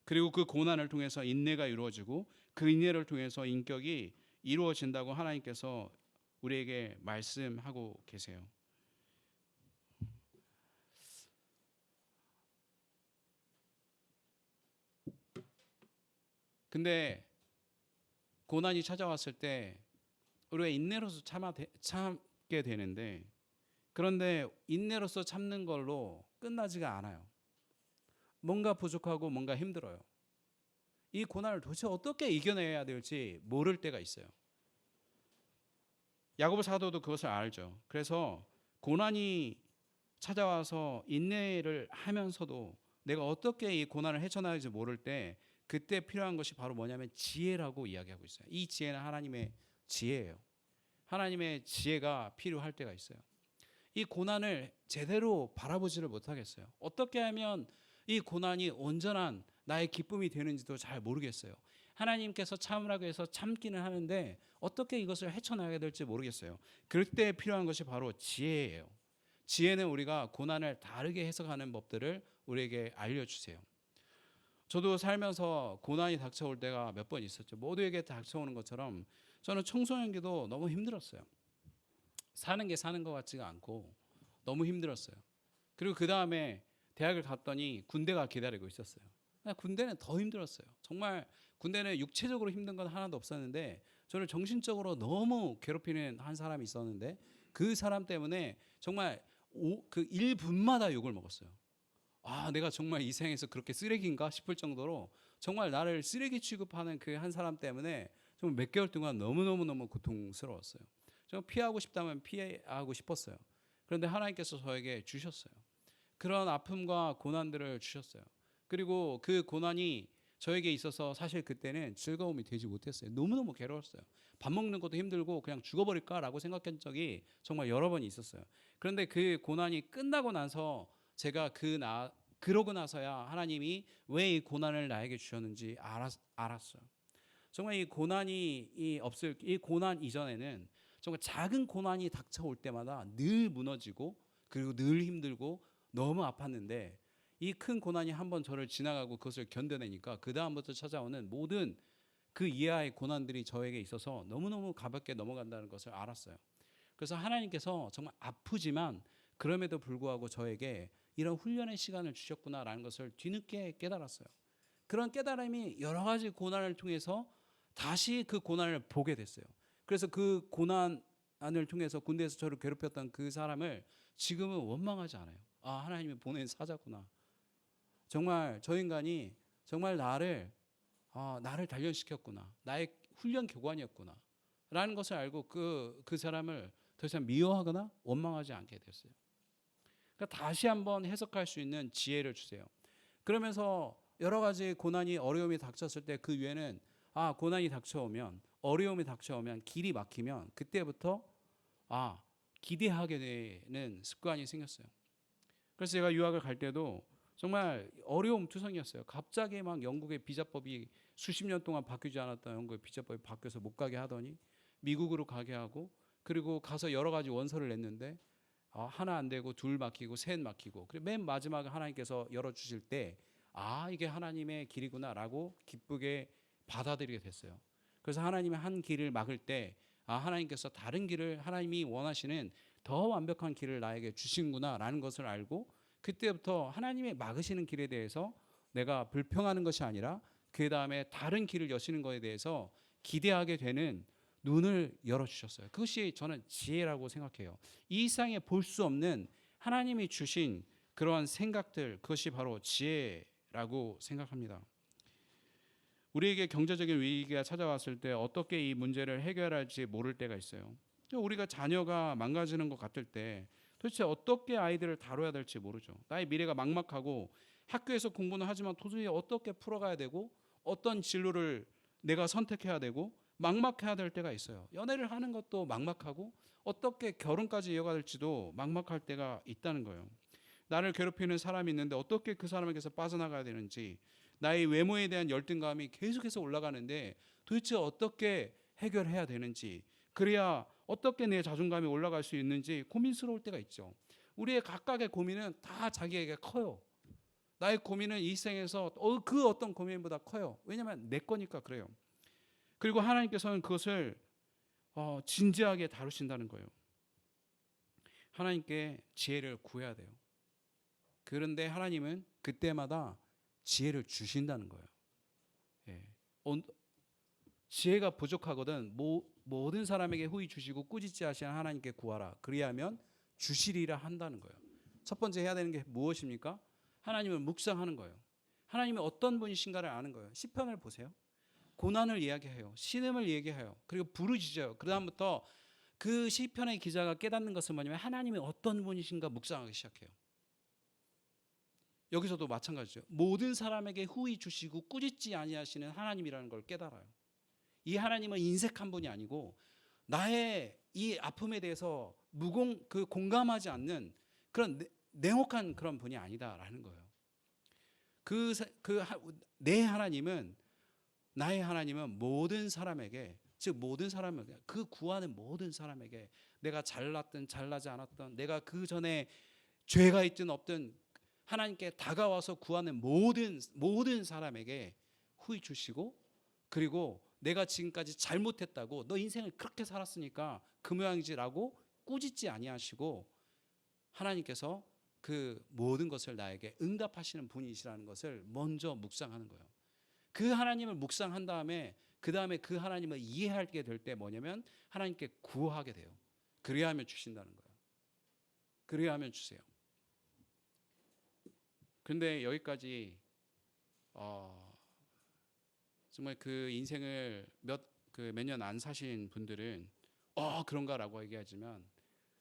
그리고 그 고난을 통해서 인내가 이루어지고 그 인내를 통해서 인격이 이루어진다고 하나님께서 우리에게 말씀하고 계세요. 근데 고난이 찾아왔을 때 우리가 인내로서 참게 되는데 그런데 인내로서 참는 걸로 끝나지가 않아요. 뭔가 부족하고 뭔가 힘들어요. 이 고난을 도대체 어떻게 이겨내야 될지 모를 때가 있어요. 야고보 사도도 그것을 알죠. 그래서 고난이 찾아와서 인내를 하면서도 내가 어떻게 이 고난을 헤쳐나갈지 모를 때 그때 필요한 것이 바로 뭐냐면 지혜라고 이야기하고 있어요. 이 지혜는 하나님의 지혜예요. 하나님의 지혜가 필요할 때가 있어요. 이 고난을 제대로 바라보지를 못하겠어요. 어떻게 하면 이 고난이 온전한 나의 기쁨이 되는지도 잘 모르겠어요. 하나님께서 참으라고 해서 참기는 하는데 어떻게 이것을 헤쳐나가야 될지 모르겠어요. 그럴 때 필요한 것이 바로 지혜예요. 지혜는 우리가 고난을 다르게 해석하는 법들을 우리에게 알려주세요. 저도 살면서 고난이 닥쳐올 때가 몇 번 있었죠. 모두에게 닥쳐오는 것처럼 저는 청소년기도 너무 힘들었어요. 사는 게 사는 것 같지가 않고 너무 힘들었어요. 그리고 그 다음에 대학을 갔더니 군대가 기다리고 있었어요. 군대는 더 힘들었어요. 정말 군대는 육체적으로 힘든 건 하나도 없었는데 저를 정신적으로 너무 괴롭히는 한 사람이 있었는데 그 사람 때문에 정말 그 1분마다 욕을 먹었어요. 아, 내가 정말 이 생에서 그렇게 쓰레기인가 싶을 정도로 정말 나를 쓰레기 취급하는 그 한 사람 때문에 좀 몇 개월 동안 너무너무 고통스러웠어요. 좀 피하고 싶다면 피하고 싶었어요. 그런데 하나님께서 저에게 주셨어요. 그런 아픔과 고난들을 주셨어요. 그리고 그 고난이 저에게 있어서 사실 그때는 즐거움이 되지 못했어요. 너무너무 괴로웠어요. 밥 먹는 것도 힘들고 그냥 죽어버릴까라고 생각한 적이 정말 여러 번 있었어요. 그런데 그 고난이 끝나고 나서 제가 그러고 나서야 하나님이 왜 이 고난을 나에게 주셨는지 알았어요. 정말 이 고난 이전에는 정말 작은 고난이 닥쳐올 때마다 늘 무너지고 그리고 늘 힘들고 너무 아팠는데 이 큰 고난이 한번 저를 지나가고 그것을 견뎌내니까 그 다음부터 찾아오는 모든 그 이하의 고난들이 저에게 있어서 너무너무 가볍게 넘어간다는 것을 알았어요. 그래서 하나님께서 정말 아프지만 그럼에도 불구하고 저에게 이런 훈련의 시간을 주셨구나라는 것을 뒤늦게 깨달았어요. 그런 깨달음이 여러 가지 고난을 통해서 다시 그 고난을 보게 됐어요. 그래서 그 고난을 통해서 군대에서 저를 괴롭혔던 그 사람을 지금은 원망하지 않아요. 아, 하나님이 보낸 사자구나. 정말 저 인간이 정말 나를 단련시켰구나. 나의 훈련 교관이었구나. 라는 것을 알고 그 사람을 더 이상 미워하거나 원망하지 않게 됐어요. 그러니까 다시 한번 해석할 수 있는 지혜를 주세요. 그러면서 여러 가지 고난이 어려움이 닥쳤을 때 그 위에는 고난이 닥쳐오면 어려움이 닥쳐오면 길이 막히면 그때부터 기대하게 되는 습관이 생겼어요. 그래서 제가 유학을 갈 때도 정말 어려움 투성이었어요. 갑자기 막 영국의 비자법이 수십 년 동안 바뀌지 않았던 영국의 비자법이 바뀌어서 못 가게 하더니 미국으로 가게 하고 그리고 가서 여러 가지 원서를 냈는데 하나 안 되고 둘 막히고 셋 막히고 그리고 맨 마지막에 하나님께서 열어주실 때 이게 하나님의 길이구나라고 기쁘게 받아들이게 됐어요. 그래서 하나님의 한 길을 막을 때 하나님께서 다른 길을 하나님이 원하시는 더 완벽한 길을 나에게 주신구나라는 것을 알고 그때부터 하나님의 막으시는 길에 대해서 내가 불평하는 것이 아니라 그 다음에 다른 길을 여시는 것에 대해서 기대하게 되는 눈을 열어주셨어요. 그것이 저는 지혜라고 생각해요. 이 세상에 볼 수 없는 하나님이 주신 그러한 생각들, 그것이 바로 지혜라고 생각합니다. 우리에게 경제적인 위기가 찾아왔을 때 어떻게 이 문제를 해결할지 모를 때가 있어요. 우리가 자녀가 망가지는 것 같을 때 도대체 어떻게 아이들을 다뤄야 될지 모르죠. 나의 미래가 막막하고 학교에서 공부는 하지만 도저히 어떻게 풀어가야 되고 어떤 진로를 내가 선택해야 되고 막막해야 될 때가 있어요. 연애를 하는 것도 막막하고 어떻게 결혼까지 이어갈지도 막막할 때가 있다는 거예요. 나를 괴롭히는 사람이 있는데 어떻게 그 사람에게서 빠져나가야 되는지 나의 외모에 대한 열등감이 계속해서 올라가는데 도대체 어떻게 해결해야 되는지 그래야 어떻게 내 자존감이 올라갈 수 있는지 고민스러울 때가 있죠. 우리의 각각의 고민은 다 자기에게 커요. 나의 고민은 이 생에서 그 어떤 고민보다 커요. 왜냐하면 내 거니까 그래요. 그리고 하나님께서는 그것을 진지하게 다루신다는 거예요. 하나님께 지혜를 구해야 돼요. 그런데 하나님은 그때마다 지혜를 주신다는 거예요. 예. 지혜가 부족하거든 모든 사람에게 후히 주시고 꾸짖지 하시는 하나님께 구하라. 그리하면 주시리라 한다는 거예요. 첫 번째 해야 되는 게 무엇입니까? 하나님을 묵상하는 거예요. 하나님이 어떤 분이신가를 아는 거예요. 시편을 보세요. 고난을 이야기해요. 신음을 얘기해요. 그리고 부르짖어요. 그 다음부터 그 시편의 기자가 깨닫는 것은 뭐냐면 하나님이 어떤 분이신가 묵상하기 시작해요. 여기서도 마찬가지죠. 모든 사람에게 후히 주시고 꾸짖지 아니하시는 하나님이라는 걸 깨달아요. 이 하나님은 인색한 분이 아니고 나의 이 아픔에 대해서 공감하지 않는 그런 냉혹한 그런 분이 아니다라는 거예요. 내 하나님은, 나의 하나님은 모든 사람에게, 즉 모든 사람에게, 그 구하는 모든 사람에게, 내가 잘났든 잘나지 않았든, 내가 그 전에 죄가 있든 없든 하나님께 다가와서 구하는 모든 사람에게 후히 주시고, 그리고 내가 지금까지 잘못했다고, 너 인생을 그렇게 살았으니까 그 모양이지라고 꾸짖지 아니하시고, 하나님께서 그 모든 것을 나에게 응답하시는 분이시라는 것을 먼저 묵상하는 거예요. 그 하나님을 묵상한 다음에 그 다음에 그 하나님을 이해하게 될 때 뭐냐면 하나님께 구하게 돼요. 그래야 하면 주신다는 거예요. 그래야 하면 주세요. 그런데 여기까지 정말 그 인생을 몇 년 안 사신 분들은 그런가라고 얘기하지만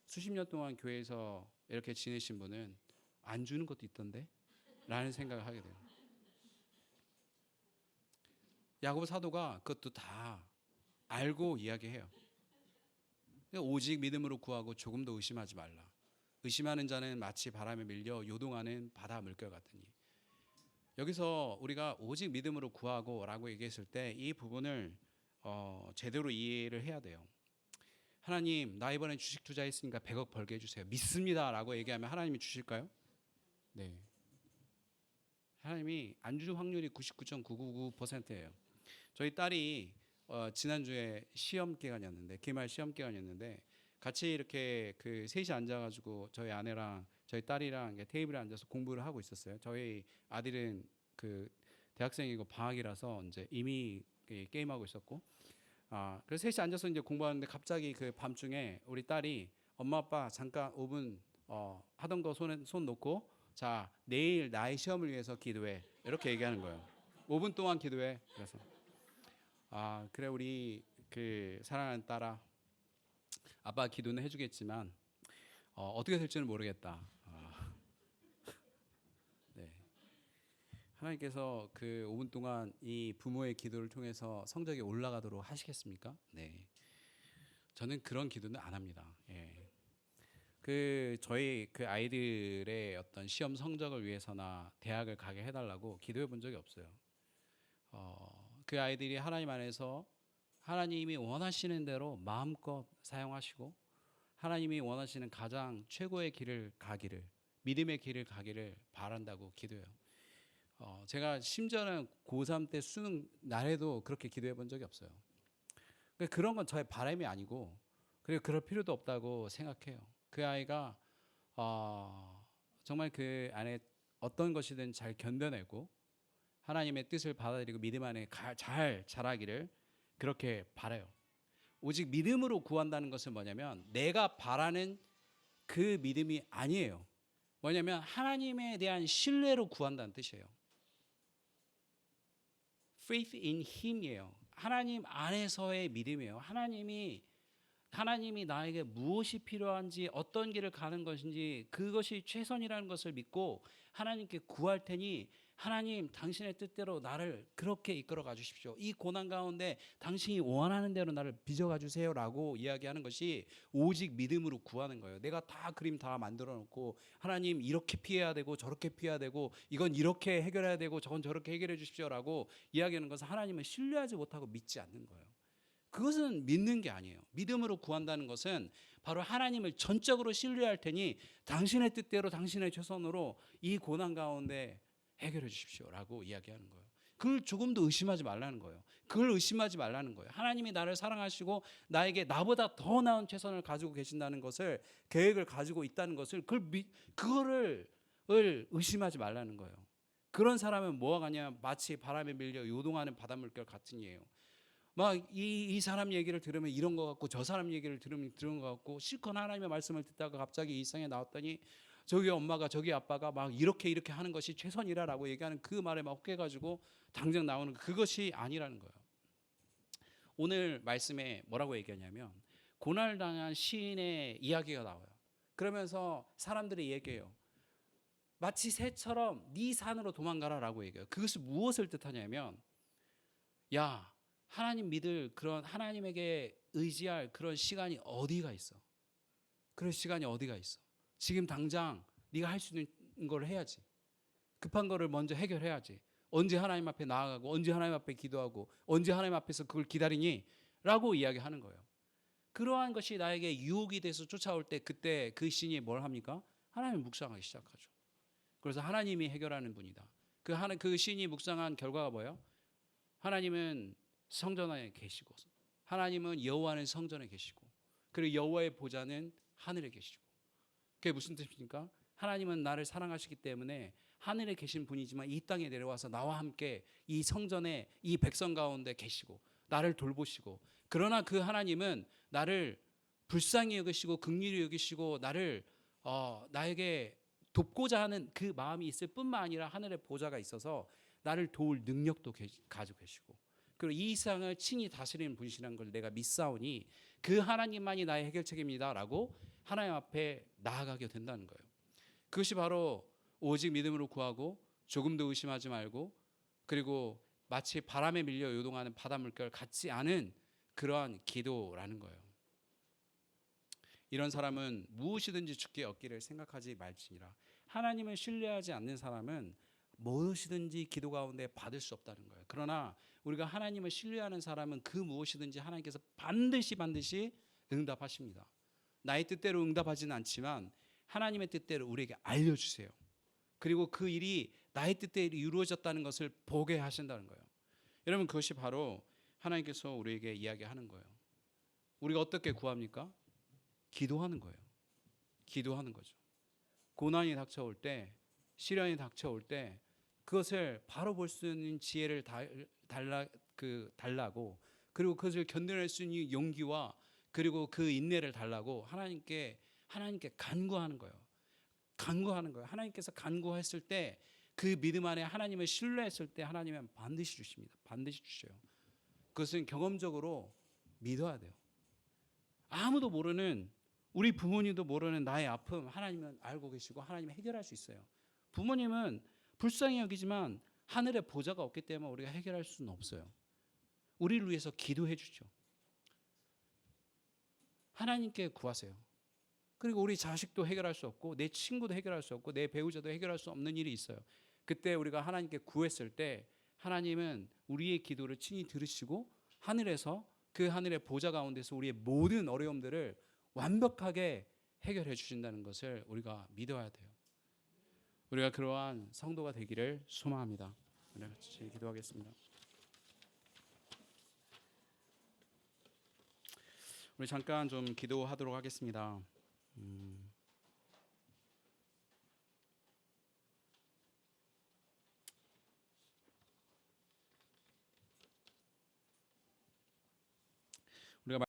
수십 년 동안 교회에서 이렇게 지내신 분은 안 주는 것도 있던데? 라는 생각을 하게 돼요. 야고보 사도가 그것도 다 알고 이야기해요. 오직 믿음으로 구하고 조금도 의심하지 말라. 의심하는 자는 마치 바람에 밀려 요동하는 바다 물결 같으니. 여기서 우리가 오직 믿음으로 구하고 라고 얘기했을 때 이 부분을 제대로 이해를 해야 돼요. 하나님, 나 이번에 주식 투자했으니까 100억 벌게 해주세요. 믿습니다 라고 얘기하면 하나님이 주실까요? 네. 하나님이 안 줄 확률이 99.999%예요. 저희 딸이 지난주에 시험 기간이었는데, 기말 시험 기간이었는데 같이 이렇게 그 셋이 앉아가지고 저희 아내랑 저희 딸이랑 테이블에 앉아서 공부를 하고 있었어요. 저희 아들은 그 대학생이고 방학이라서 이제 이미 게임하고 있었고, 그래서 셋이 앉아서 이제 공부하는데 갑자기 그 밤중에 우리 딸이 엄마 아빠 잠깐 5분 하던 거 손 놓고 자 내일 나의 시험을 위해서 기도해 이렇게 얘기하는 거예요. 5분 동안 기도해. 그래서 그래 우리 그 사랑하는 딸아, 아빠 기도는 해주겠지만 어떻게 될지는 모르겠다. 네. 하나님께서 그 5분 동안 이 부모의 기도를 통해서 성적이 올라가도록 하시겠습니까? 네. 저는 그런 기도는 안 합니다. 예. 저희 그 아이들의 어떤 시험 성적을 위해서나 대학을 가게 해달라고 기도해 본 적이 없어요. 그 아이들이 하나님 안에서 하나님이 원하시는 대로 마음껏 사용하시고 하나님이 원하시는 가장 최고의 길을 가기를, 믿음의 길을 가기를 바란다고 기도해요. 제가 심지어는 고3 때 수능 날에도 그렇게 기도해 본 적이 없어요. 그런 건 저의 바람이 아니고 그리고 그럴 필요도 없다고 생각해요. 그 아이가 정말 그 안에 어떤 것이든 잘 견뎌내고 하나님의 뜻을 받아들이고 믿음 안에 잘 자라기를 그렇게 바라요. 오직 믿음으로 구한다는 것은 뭐냐면 내가 바라는 그 믿음이 아니에요. 뭐냐면 하나님에 대한 신뢰로 구한다는 뜻이에요. Faith in Him이에요. 하나님 안에서의 믿음이에요. 하나님이 나에게 무엇이 필요한지 어떤 길을 가는 것인지 그것이 최선이라는 것을 믿고 하나님께 구할 테니 하나님 당신의 뜻대로 나를 그렇게 이끌어 가 주십시오. 이 고난 가운데 당신이 원하는 대로 나를 빚어가 주세요라고 이야기하는 것이 오직 믿음으로 구하는 거예요. 내가 다 그림 다 만들어 놓고 하나님 이렇게 피해야 되고 저렇게 피해야 되고 이건 이렇게 해결해야 되고 저건 저렇게 해결해 주십시오라고 이야기하는 것은 하나님을 신뢰하지 못하고 믿지 않는 거예요. 그것은 믿는 게 아니에요. 믿음으로 구한다는 것은 바로 하나님을 전적으로 신뢰할 테니 당신의 뜻대로 당신의 최선으로 이 고난 가운데 해결해 주십시오라고 이야기하는 거예요. 그걸 조금도 의심하지 말라는 거예요. 그걸 의심하지 말라는 거예요. 하나님이 나를 사랑하시고 나에게 나보다 더 나은 최선을 가지고 계신다는 것을, 계획을 가지고 있다는 것을 그거를 의심하지 말라는 거예요. 그런 사람은 뭐가 하냐, 마치 바람에 밀려 요동하는 바닷물결 같으니에요. 막 이 사람 얘기를 들으면 이런 것 같고 저 사람 얘기를 들으면 그런 것 같고 실컷 하나님의 말씀을 듣다가 갑자기 이 세상에 나왔더니 저기 엄마가 저기 아빠가 막 이렇게 하는 것이 최선이라라고 얘기하는 그 말에 막 혹해가지고 당장 나오는 그것이 아니라는 거예요. 오늘 말씀에 뭐라고 얘기하냐면 고난을 당한 시인의 이야기가 나와요. 그러면서 사람들이 얘기해요. 마치 새처럼 네 산으로 도망가라라고 얘기해요. 그것이 무엇을 뜻하냐면, 야, 하나님 믿을 그런 하나님에게 의지할 그런 시간이 어디가 있어? 그런 시간이 어디가 있어? 지금 당장 네가 할 수 있는 걸 해야지. 급한 거를 먼저 해결해야지. 언제 하나님 앞에 나아가고 언제 하나님 앞에 기도하고 언제 하나님 앞에서 그걸 기다리니? 라고 이야기하는 거예요. 그러한 것이 나에게 유혹이 돼서 쫓아올 때 그때 그 신이 뭘 합니까? 하나님을 묵상하기 시작하죠. 그래서 하나님이 해결하는 분이다. 그 신이 묵상한 결과가 뭐예요? 하나님은 성전 안에 계시고, 하나님은 여호와는 성전에 계시고, 그리고 여호와의 보좌는 하늘에 계시고. 그게 무슨 뜻입니까? 하나님은 나를 사랑하시기 때문에 하늘에 계신 분이지만 이 땅에 내려와서 나와 함께 이 성전에 이 백성 가운데 계시고 나를 돌보시고, 그러나 그 하나님은 나를 불쌍히 여기시고 긍휼히 여기시고 나에게 돕고자 하는 그 마음이 있을 뿐만 아니라 하늘의 보좌가 있어서 나를 도울 능력도 가지고 계시고, 그리고 이 세상을 친히 다스리는 분이시라는 걸 내가 믿사오니 그 하나님만이 나의 해결책입니다라고 하나님 앞에 나아가게 된다는 거예요. 그것이 바로 오직 믿음으로 구하고 조금도 의심하지 말고, 그리고 마치 바람에 밀려 요동하는 바닷물결 같지 않은 그러한 기도라는 거예요. 이런 사람은 무엇이든지 주께 얻기를 생각하지 말지니라. 하나님을 신뢰하지 않는 사람은 무엇이든지 기도 가운데 받을 수 없다는 거예요. 그러나 우리가 하나님을 신뢰하는 사람은 그 무엇이든지 하나님께서 반드시 응답하십니다. 나의 뜻대로 응답하지는 않지만 하나님의 뜻대로 우리에게 알려주세요. 그리고 그 일이 나의 뜻대로 이루어졌다는 것을 보게 하신다는 거예요. 여러분, 그것이 바로 하나님께서 우리에게 이야기하는 거예요. 우리가 어떻게 구합니까? 기도하는 거예요. 기도하는 거죠. 고난이 닥쳐올 때, 시련이 닥쳐올 때 그것을 바로 볼 수 있는 지혜를 달라고, 그리고 그것을 견뎌낼 수 있는 용기와 그리고 그 인내를 달라고 하나님께 간구하는 거예요. 간구하는 거예요. 하나님께서 간구했을 때, 그 믿음 안에 하나님을 신뢰했을 때 하나님은 반드시 주십니다. 반드시 주셔요. 그것은 경험적으로 믿어야 돼요. 아무도 모르는, 우리 부모님도 모르는 나의 아픔 하나님은 알고 계시고 하나님은 해결할 수 있어요. 부모님은 불쌍히 여기지만 하늘에 보좌가 없기 때문에 우리가 해결할 수는 없어요. 우리를 위해서 기도해 주죠. 하나님께 구하세요. 그리고 우리 자식도 해결할 수 없고 내 친구도 해결할 수 없고 내 배우자도 해결할 수 없는 일이 있어요. 그때 우리가 하나님께 구했을 때 하나님은 우리의 기도를 친히 들으시고 하늘에서, 그 하늘의 보좌 가운데서 우리의 모든 어려움들을 완벽하게 해결해 주신다는 것을 우리가 믿어야 돼요. 우리가 그러한 성도가 되기를 소망합니다. 우리 같이 기도하겠습니다. 우리 잠깐 좀 기도하도록 하겠습니다.